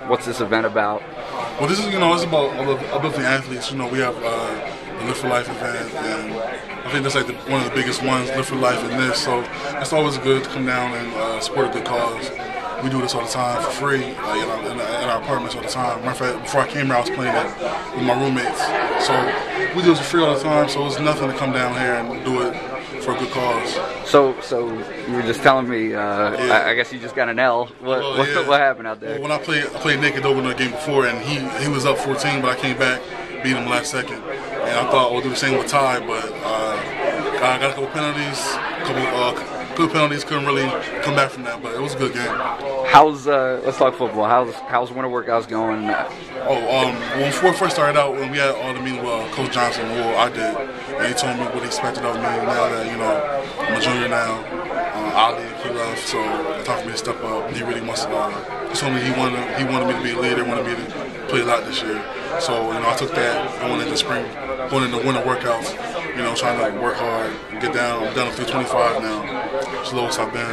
What's this event about? Well, this is, it's about uplifting athletes. We have the Live for Life event, and I think that's like one of the biggest ones, Live for Life in this. So it's always good to come down and support a good cause. We do this all the time for free, like in our apartments all the time. Matter of fact, before I came here, I was playing it with my roommates. So we do this for free all the time. So it's nothing to come down here and do it for a good cause. So you were just telling me, yeah. I guess you just got an L. What happened out there? Well, when I played naked over in the game before, and he was up 14, but I came back, beat him last second. And I thought we'll do the same with Ty, but I got a couple penalties, good penalties, couldn't really come back from that, but it was a good game. Let's talk football. How's winter workouts going? When we first started out, when we had all the meetings with Coach Johnson, I did, and he told me what he expected of me. Now that I'm a junior now, Ali he left, so it's time for me to step up. He really wants to. He told me he wanted me to be a leader, wanted me to play a lot this year. So I took that going into spring, going into winter workouts. Trying to work hard and get down. I'm down to 325 now. It's the lowest I've been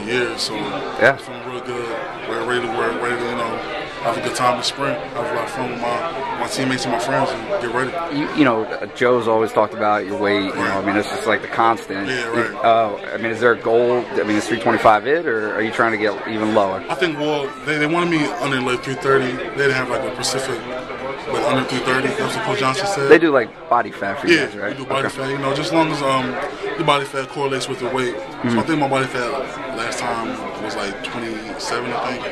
in years. So I'm feeling real good. We're ready to work, ready to have a good time this spring. Have a lot of fun with my teammates and my friends and get ready. Joe's always talked about your weight. It's just like the constant. Yeah, right. Is there a goal? Is 325 it, or are you trying to get even lower? I think they wanted me under like 330. They didn't have like a specific. But under 330, that's what Coach Johnson said. They do like body fat for you guys, right? Yeah, we do body fat. Just as long as your body fat correlates with your weight. So I think my body fat last time was like 27, I think.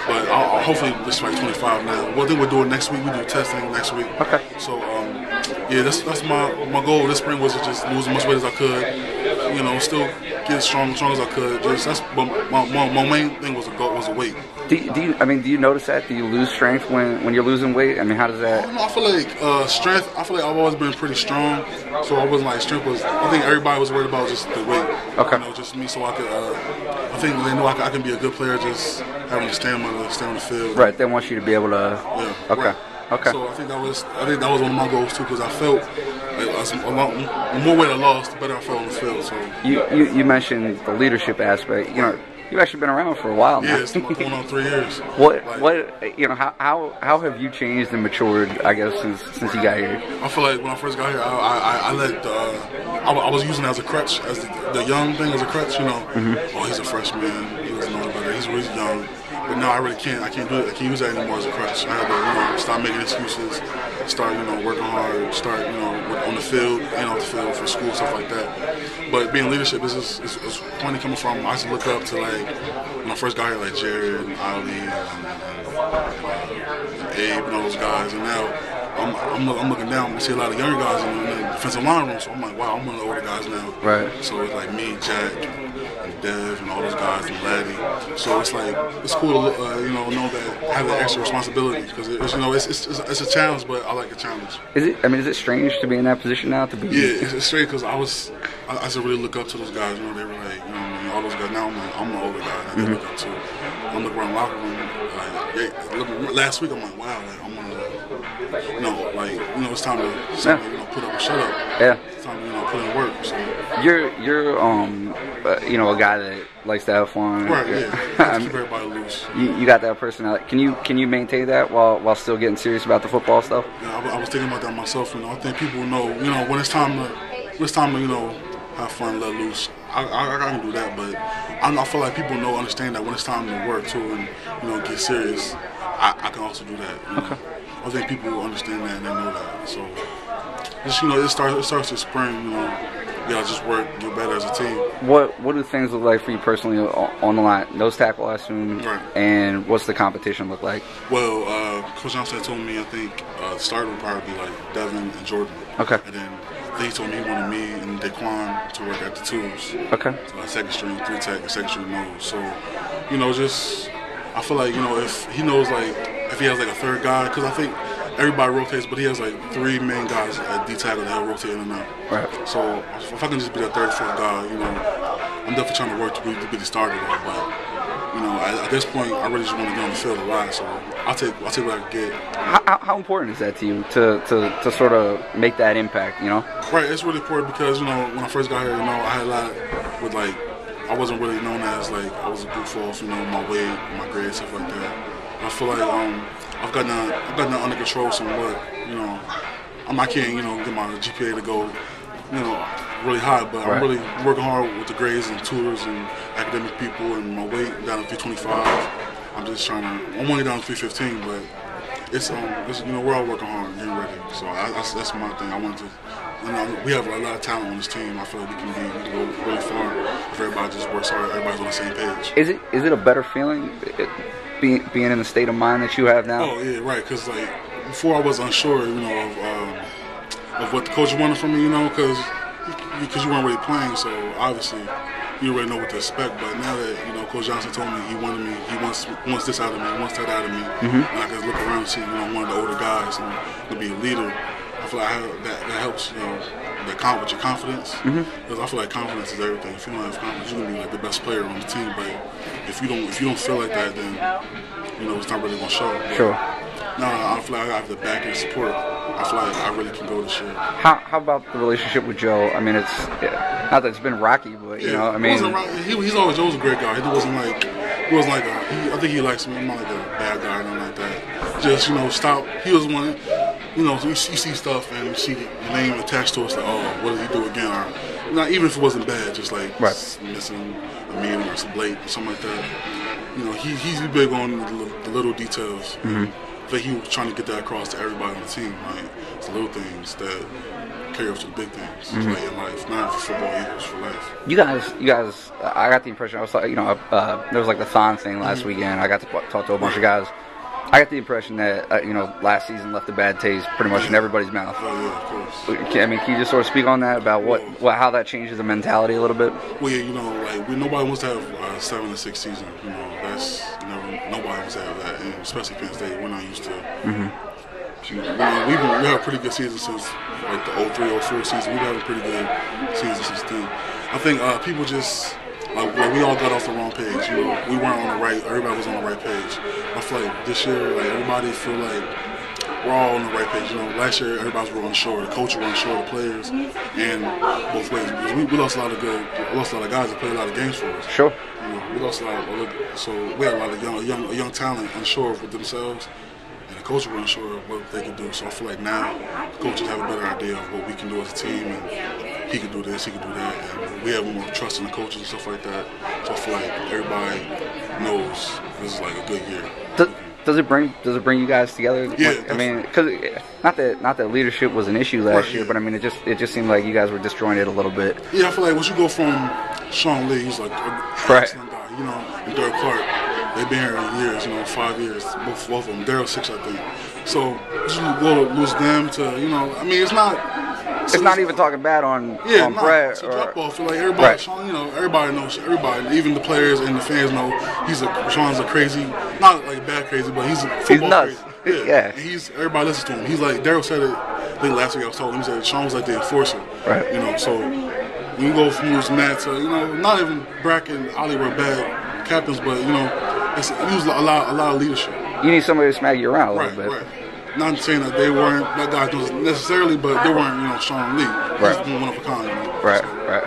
But hopefully it's like 25 now. One thing we're doing next week, we do testing next week. Okay. So that's my goal this spring was to just lose as much weight as I could. Still get strong as I could. That's my main thing was a weight. Do you notice that? Do you lose strength when you're losing weight? How does that? I feel like strength. I feel like I've always been pretty strong, so I wasn't like strength was. I think everybody was worried about just the weight. Okay. Just me, so I could. I think they know I can be a good player just having the stamina to stay on the field. Right. They want you to be able to. Yeah. Okay. Right. Okay. So I think that was one of my goals too, because I felt the more weight I lost, the better I felt on the field. So you mentioned the leadership aspect. You've actually been around for a while now. Yeah, it's going on 3 years. How have you changed and matured? I guess since you got here. I feel like when I first got here, I was using it as a crutch, as the young thing as a crutch. Oh, he's a freshman. He doesn't know better. He's really young. But no, I really can't. I can't do it. I can't use that anymore as a crutch. I have to, stop making excuses. Start, working hard. Start, on the field and off the field for school, stuff like that. But being leadership is funny coming from. I used to look up to when I first got here, like Jared and Ali and Abe and all those guys, and now I'm looking down and see a lot of younger guys in the defensive line room. So I'm like, wow, I'm one of the older guys now. Right. So it's like me, Jack, and Dev, and all those guys, and Laddie. So it's like it's cool to know that have that extra responsibility because it's a challenge, but I like the challenge. Is it strange to be in that position now? To be it's strange because I used to really look up to those guys. They were like all those guys. Now I'm the older guy that they look up to. I'm looking around the locker room. Last week I'm like, wow, I'm one of the. It's time to put up or shut up. Yeah. It's time to put in work. So. You're a guy that likes to have fun. Right. Yeah. Keep everybody loose. You got that personality. Can you maintain that while still getting serious about the football stuff? Yeah, I was thinking about that myself. I think people know. When it's time to have fun, let loose. I can do that, but I feel like people understand that when it's time to work too and get serious, I can also do that. Okay. I think people understand that and they know that. So just it starts this spring. Just work, get better as a team. What do things look like for you personally on the line? Nose tackle, I assume. Right. And what's the competition look like? Well, Coach Johnson told me I think the starter would probably be like Devin and Jordan. Okay. And then he told me he wanted me and Daquan to work at the twos. Okay. So like second string, 3 tech, and second string nose. So, I feel like if he knows if he has a third guy, because I think everybody rotates, but he has 3 main guys at D tackle that he'll rotate in and out. Right. So if I can just be that third, fourth guy, I'm definitely trying to work to be the starter there. But at this point, I really just want to get on the field a lot. So I'll take what I can get. How important is that to you to sort of make that impact? Right. It's really important because when I first got here, I had a lot with I wasn't really known as like I was a goof off, you know, my weight, my grades, stuff like that. I feel like I've gotten that under control somewhat. You know, I can't, you know, get my GPA to go, you know, really high, but I'm really working hard with the grades and tutors and academic people, and my weight down to 325. I'm just trying to. I'm only down to 315, but it's you know, we're all working hard, getting ready. So that's my thing. I want to. You know, we have a lot of talent on this team. I feel like we can go really far if everybody just works hard. Everybody's on the same page. Is it a better feeling being in the state of mind that you have now? Oh yeah, right. Because like before, I was unsure, you know, of what the coach wanted from me, you know, because you weren't really playing, so obviously you already know what to expect. But now that, you know, Coach Johnson told me he wants this out of me, he wants that out of me, and I can look around and see, you know, one of the older guys and to be a leader. I feel like that helps, you know, with your confidence. Because I feel like confidence is everything. If you don't have confidence, you're gonna be like the best player on the team. But if you don't feel like that, then, you know, it's not really gonna show. But sure. No, I feel like I have the back and support. I feel like I really can go this year. How about the relationship with Joe? I mean, it's not that it's been rocky, but you know, I mean, Joe's a great guy. He wasn't like I think he likes me. I'm not like a bad guy or nothing like that. Just, you know, stop. He was one. You know, you see stuff and you see your name attached to us, like, oh, what did he do again? Or not even if it wasn't bad, just like missing a meal or some late or something like that. You know, he's big on the little details. I think he was trying to get that across to everybody on the team. Like, it's the little things that carry up to the big things, like in life, not for football, equals for life. You guys, I got the impression, I was like, you know, there was like the Thon thing last weekend. I got to talk to a bunch of guys. I got the impression that, you know, last season left a bad taste pretty much in everybody's mouth. Oh, yeah, of course. I mean, can you just sort of speak on that, about how that changes the mentality a little bit? Well, yeah, you know, like, nobody wants to have a 7-6 season. You know, that's, you know, nobody wants to have that, and especially Penn State. We're not used to. You know, we had a pretty good season since like the 03-04 season. We've had a pretty good season since then. I think people just. Like we all got off the wrong page. You know, we weren't on the right. Everybody was on the right page. I feel like this year, like everybody feel like we're all on the right page. You know, last year everybody was unsure. The coach was unsure. The players, and both ways. Because we lost a lot of guys that played a lot of games for us. Sure. You know, we lost a lot. So we had a lot of young talent unsure of themselves. And the coaches were unsure of what they could do. So I feel like now the coaches have a better idea of what we can do as a team, and he can do this, he can do that, and we have more trust in the coaches and stuff like that. So I feel like everybody knows this is like a good year. Does it bring you guys together? Yeah. I mean, because not that leadership was an issue last year, but I mean, it just seemed like you guys were disjointed a little bit. Yeah, I feel like once you go from Sean Lee, he's like an excellent guy, you know, and Derek Clark. They've been here years, you know, 5 years, both of them. Darryl 6, I think. So you go to lose them to, you know, I mean, it's not. It's not even talking bad on Brad. It's a drop off. Like everybody, Sean, you know, everybody knows. Everybody, even the players and the fans know Sean's a crazy, not like bad crazy, but he's nuts. Crazy. Yeah. And everybody listens to him. He's like Darryl said it. I think last week I was told him, he said Sean was like the enforcer. Right. You know, so when you go from losing that to, you know, not even Bracken and Ollie were bad captains, but you know. It was a lot of leadership. You need somebody to smack you around a little bit. Right. Not saying that they weren't that guy necessarily, but they weren't, you know, Sean Lee. He's one of a kind. You know? Right.